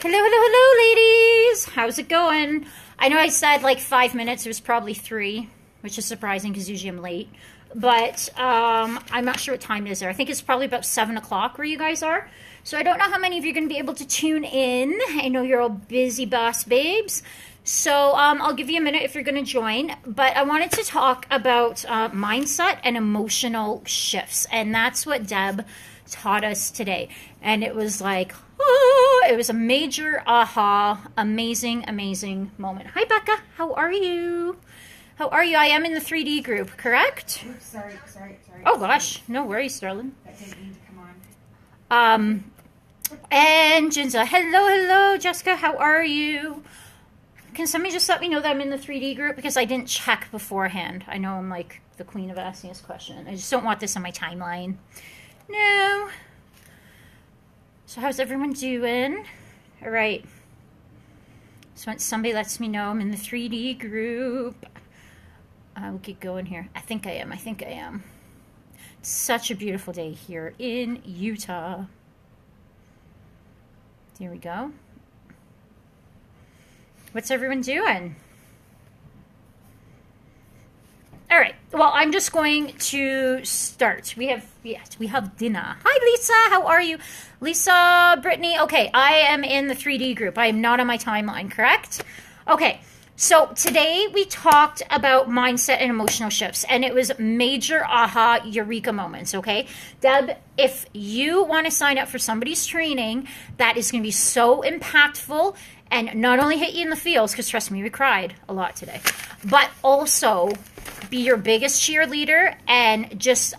Hello, hello, hello, ladies. How's it going? I know I said like 5 minutes. It was probably 3, which is surprising because usually I'm late. But I'm not sure what time it is there. I think it's probably about 7 o'clock where you guys are. So I don't know how many of you are going to be able to tune in. I know you're all busy boss babes. So I'll give you a minute if you're going to join. But I wanted to talk about mindset and emotional shifts. And that's what Deb taught us today. And it was like, oh, it was a major aha, amazing, amazing moment. Hi, Becca. How are you? How are you? I am in the 3D group, correct? Oops, sorry. Oh, gosh. No worries, darling. That didn't mean to come on. And Jinza. Hello, Jessica. How are you? Can somebody just let me know that I'm in the 3D group? Because I didn't check beforehand. I know I'm like the queen of asking this question. I just don't want this on my timeline. No. So how's everyone doing? All right. So once somebody lets me know I'm in the 3D group, we'll get going here. I think I am. It's such a beautiful day here in Utah. Here we go. What's everyone doing? All right. Well, I'm just going to start. We have dinner. Hi, Lisa. How are you? Lisa, Brittany. Okay, I am in the 3D group. I am not on my timeline, correct? Okay. So today we talked about mindset and emotional shifts, and it was major aha eureka moments, okay? Deb, if you want to sign up for somebody's training that is going to be so impactful and not only hit you in the feels, because trust me, we cried a lot today, but also be your biggest cheerleader and just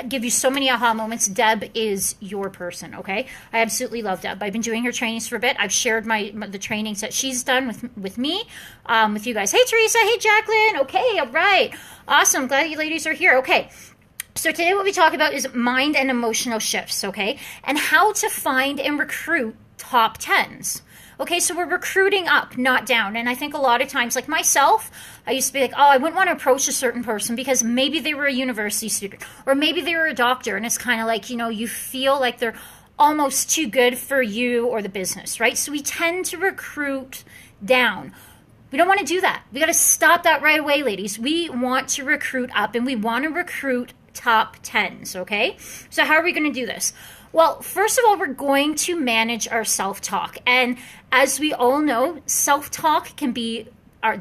give you so many aha moments, Deb is your person, okay? I absolutely love Deb. I've been doing her trainings for a bit. I've shared the trainings that she's done with me, with you guys. Hey, Teresa. Hey, Jacqueline. Okay, all right. Awesome. Glad you ladies are here. Okay. So today what we talk about is mind and emotional shifts, okay? And how to find and recruit top 10s. Okay, so we're recruiting up, not down. And I think a lot of times, like myself, I used to be like, oh, I wouldn't want to approach a certain person because maybe they were a university student or maybe they were a doctor. And it's kind of like, you feel like they're almost too good for you or the business, right? So we tend to recruit down. We don't want to do that. We got to stop that right away, ladies. We want to recruit up and we want to recruit top 10s, okay? So how are we going to do this? Well, first of all, we're going to manage our self-talk. And as we all know, self-talk can be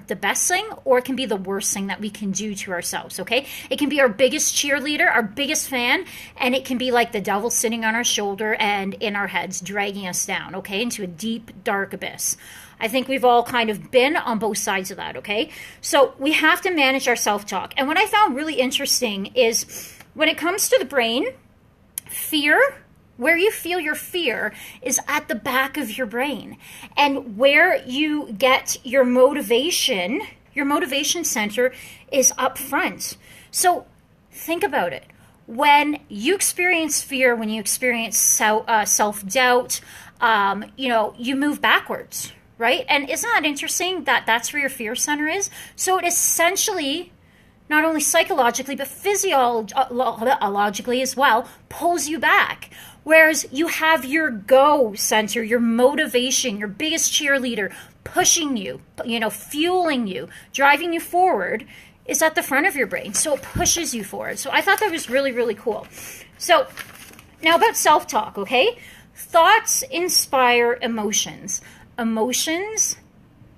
the best thing or it can be the worst thing that we can do to ourselves, okay? It can be our biggest cheerleader, our biggest fan, and it can be like the devil sitting on our shoulder and in our heads, dragging us down, okay, into a deep, dark abyss. I think we've all kind of been on both sides of that, okay? So we have to manage our self-talk. And what I found really interesting is when it comes to the brain, fear, where you feel your fear is at the back of your brain. And where you get your motivation center is up front. So think about it. When you experience fear, when you experience self-doubt, you move backwards, right? And isn't that interesting that that's where your fear center is? So it essentially, not only psychologically, but physiologically as well, pulls you back. Whereas you have your go center, your motivation, your biggest cheerleader, pushing you, fueling you, driving you forward, is at the front of your brain. So it pushes you forward. So I thought that was really, really cool. So now about self-talk, okay? Thoughts inspire emotions. Emotions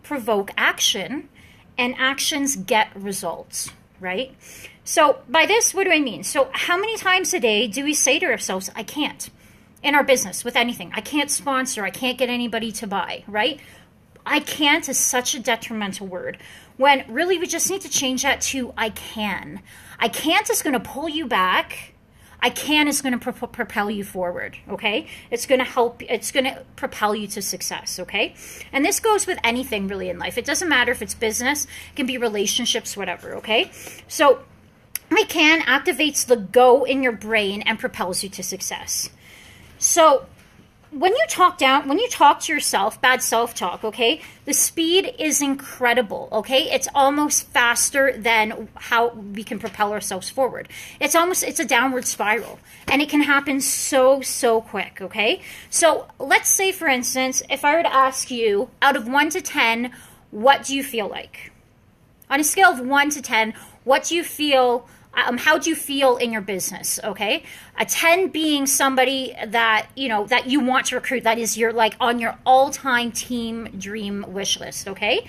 provoke action, and actions get results, right? So by this, what do I mean? So how many times a day do we say to ourselves, I can't? In our business, with anything. I can't sponsor. I can't get anybody to buy, right? I can't is such a detrimental word. When really we just need to change that to I can. I can't is going to pull you back. I can is going to propel you forward, okay? It's going to help. It's going to propel you to success, okay? And this goes with anything really in life. It doesn't matter if it's business. It can be relationships, whatever, okay? So I can activates the go in your brain and propels you to success. So when you talk to yourself, bad self-talk, okay, the speed is incredible, okay? It's almost faster than how we can propel ourselves forward. It's a downward spiral, and it can happen so quick, okay? So let's say, for instance, if I were to ask you, out of 1 to 10, what do you feel like? On a scale of 1 to 10, what do you feel, how do you feel in your business, okay? A 10 being somebody that, that you want to recruit, that is your, like, on your all-time team dream wish list, okay?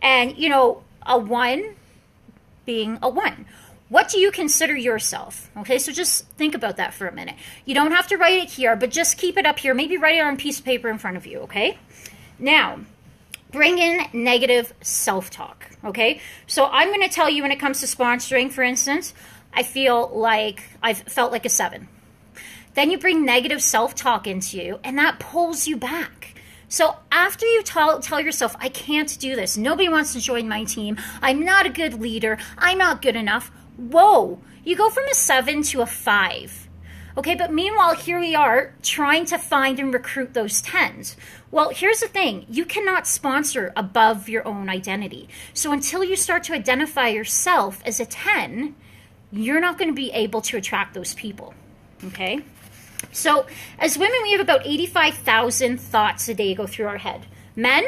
And, a 1 being a 1. What do you consider yourself? Okay, so just think about that for a minute. You don't have to write it here, but just keep it up here. Maybe write it on a piece of paper in front of you, okay? Now, bring in negative self-talk, okay? So I'm going to tell you, when it comes to sponsoring, for instance, I've felt like a 7. Then you bring negative self-talk into you, and that pulls you back. So after you tell yourself, I can't do this, nobody wants to join my team, I'm not a good leader, I'm not good enough, whoa, you go from a 7 to a 5. Okay, but meanwhile, here we are trying to find and recruit those 10s. Well, here's the thing. You cannot sponsor above your own identity. So until you start to identify yourself as a 10, you're not going to be able to attract those people. Okay? So as women, we have about 85,000 thoughts a day go through our head. Men,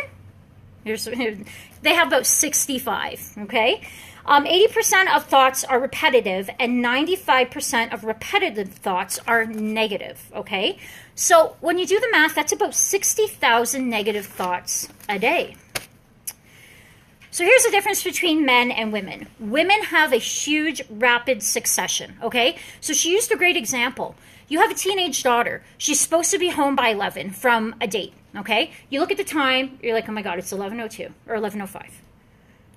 they have about 65. Okay? 80% of thoughts are repetitive, and 95% of repetitive thoughts are negative, okay? So when you do the math, that's about 60,000 negative thoughts a day. So here's the difference between men and women. Women have a huge, rapid succession, okay? So she used a great example. You have a teenage daughter. She's supposed to be home by 11 from a date, okay? You look at the time, you're like, oh my God, it's 11:02 or 11:05.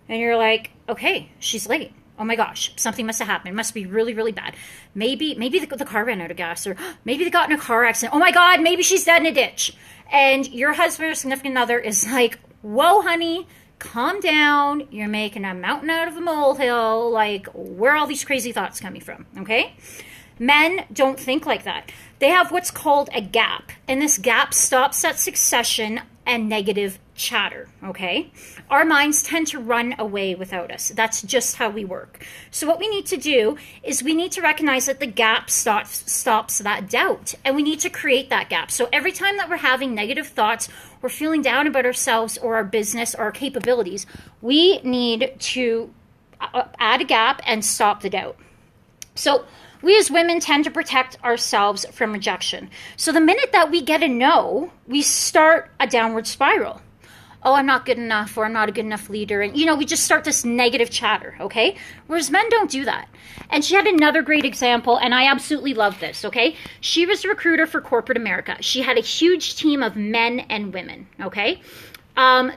And you're like, okay, she's late. Oh my gosh, something must have happened. It must be really, really bad. Maybe the car ran out of gas, or maybe they got in a car accident. Oh my God, maybe she's dead in a ditch. And your husband or significant other is like, whoa, honey, calm down. You're making a mountain out of a molehill. Like, where are all these crazy thoughts coming from? Okay? Men don't think like that. They have what's called a gap, and this gap stops that succession and negative chatter, okay? Our minds tend to run away without us. That's just how we work. So what we need to do is we need to recognize that the gap stops that doubt, and we need to create that gap. So every time that we're having negative thoughts, we're feeling down about ourselves or our business or our capabilities, we need to add a gap and stop the doubt. So we as women tend to protect ourselves from rejection. So the minute that we get a no, we start a downward spiral. Oh, I'm not good enough, or I'm not a good enough leader. And, we just start this negative chatter, okay? Whereas men don't do that. And she had another great example, and I absolutely love this, okay? She was a recruiter for corporate America. She had a huge team of men and women, okay?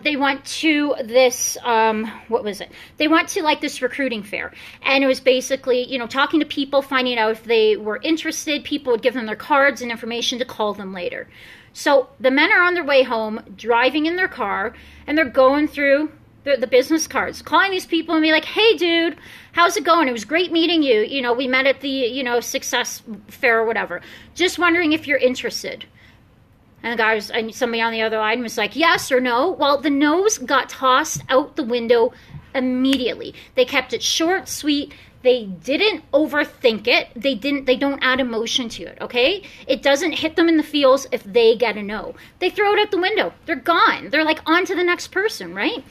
They went to this, what was it? They went to like this recruiting fair, and it was basically, talking to people, finding out if they were interested. People would give them their cards and information to call them later. So the men are on their way home, driving in their car, and they're going through the business cards, calling these people and be like, hey dude, how's it going? It was great meeting you. We met at the, success fair or whatever. Just wondering if you're interested. And the guy was, and somebody on the other line was like, yes or no. Well, the no's got tossed out the window immediately. They kept it short, sweet. They didn't overthink it. They don't add emotion to it, okay? It doesn't hit them in the feels if they get a no. They throw it out the window. They're gone. They're like on to the next person, right?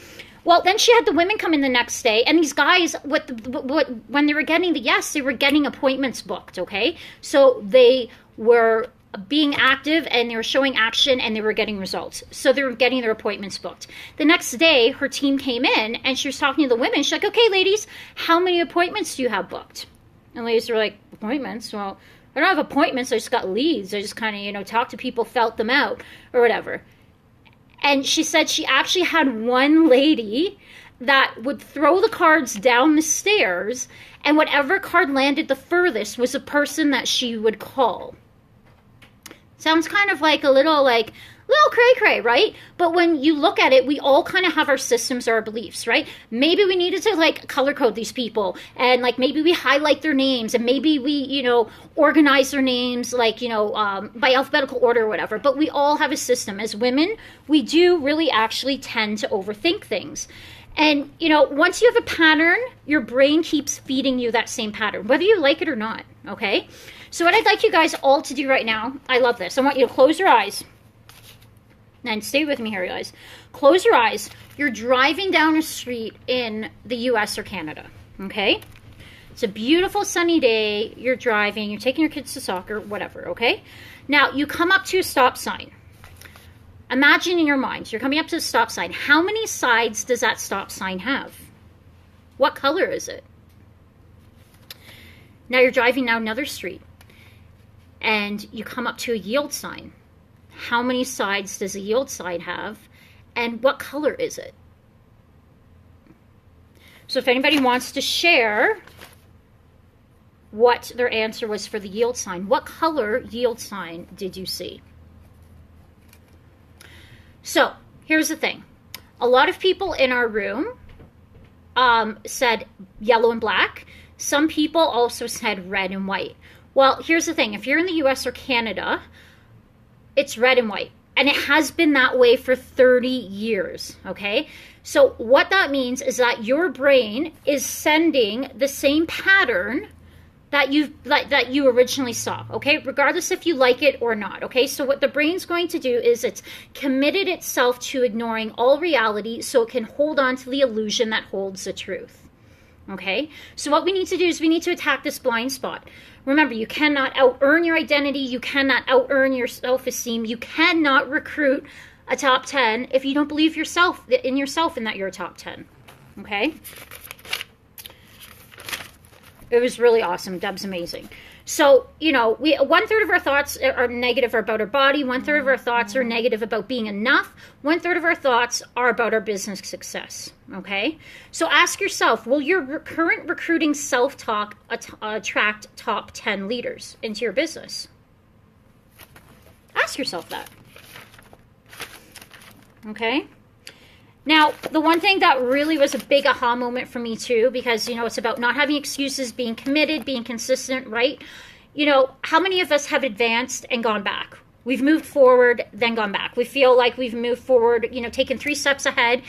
Well, then she had the women come in the next day, and these guys, when they were getting the yes, they were getting appointments booked, okay? So they were being active, and they were showing action, and they were getting results. So they were getting their appointments booked. The next day, her team came in, and she was talking to the women. She's like, okay, ladies, how many appointments do you have booked? And ladies were like, appointments? Well, I don't have appointments. I just got leads. I just kind of, talked to people, felt them out, or whatever. And she said she actually had one lady that would throw the cards down the stairs, and whatever card landed the furthest was the person that she would call. Sounds kind of like a little cray-cray, right? But when you look at it, we all kind of have our systems, our beliefs, right? Maybe we needed to like color code these people, and like maybe we highlight their names, and maybe we, you know, organize their names like, you know, by alphabetical order or whatever. But we all have a system. As women, we do really actually tend to overthink things. And, you know, once you have a pattern, your brain keeps feeding you that same pattern, whether you like it or not, okay? So what I'd like you guys all to do right now, I love this. I want you to close your eyes. And stay with me here, guys. Close your eyes. You're driving down a street in the US or Canada, okay? It's a beautiful sunny day. You're driving. You're taking your kids to soccer, whatever, okay? Now, you come up to a stop sign. Imagine in your mind, you're coming up to the stop sign. How many sides does that stop sign have? What color is it? Now you're driving down another street, and you come up to a yield sign. How many sides does a yield sign have, and what color is it? So if anybody wants to share what their answer was for the yield sign, what color yield sign did you see? So here's the thing. A lot of people in our room said yellow and black. Some people also said red and white. Well, here's the thing. If you're in the US or Canada, it's red and white. And it has been that way for 30 years, okay? So what that means is that your brain is sending the same pattern that you originally saw, okay? Regardless if you like it or not, okay? So what the brain's going to do is it's committed itself to ignoring all reality so it can hold on to the illusion that holds the truth, okay? So what we need to do is we need to attack this blind spot. Remember, you cannot out-earn your identity. You cannot out-earn your self-esteem. You cannot recruit a top 10 if you don't believe in yourself and that you're a top 10, okay? It was really awesome. Deb's amazing. So, you know, 1/3 of our thoughts are negative about our body. 1/3 of our thoughts are negative about being enough. 1/3 of our thoughts are about our business success. Okay? So ask yourself, will your current recruiting self-talk attract top 10 leaders into your business? Ask yourself that. Okay? Now, the one thing that really was a big aha moment for me too, because, you know, it's about not having excuses, being committed, being consistent, right? You know, how many of us have advanced and gone back? We've moved forward, then gone back. We feel like we've moved forward, you know, taken 3 steps ahead,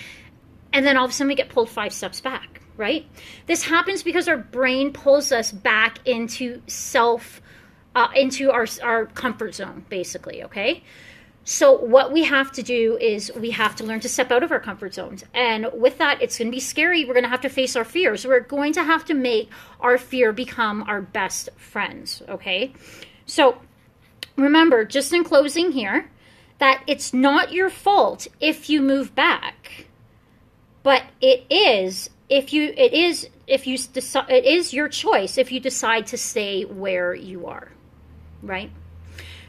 and then all of a sudden we get pulled 5 steps back, right? This happens because our brain pulls us back into into our comfort zone, basically, okay? So what we have to do is we have to learn to step out of our comfort zones. And with that, it's going to be scary. We're going to have to face our fears. We're going to have to make our fear become our best friends, okay? So remember, just in closing here, that it's not your fault if you move back, but it is your choice if you decide to stay where you are, right?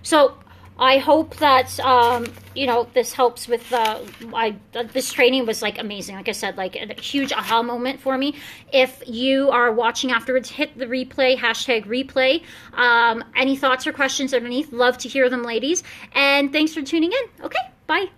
So I hope that, you know, this helps with, this training was like amazing. Like I said, like a huge aha moment for me. If you are watching afterwards, hit the replay, #replay. Any thoughts or questions underneath, love to hear them, ladies. And thanks for tuning in. Okay, bye.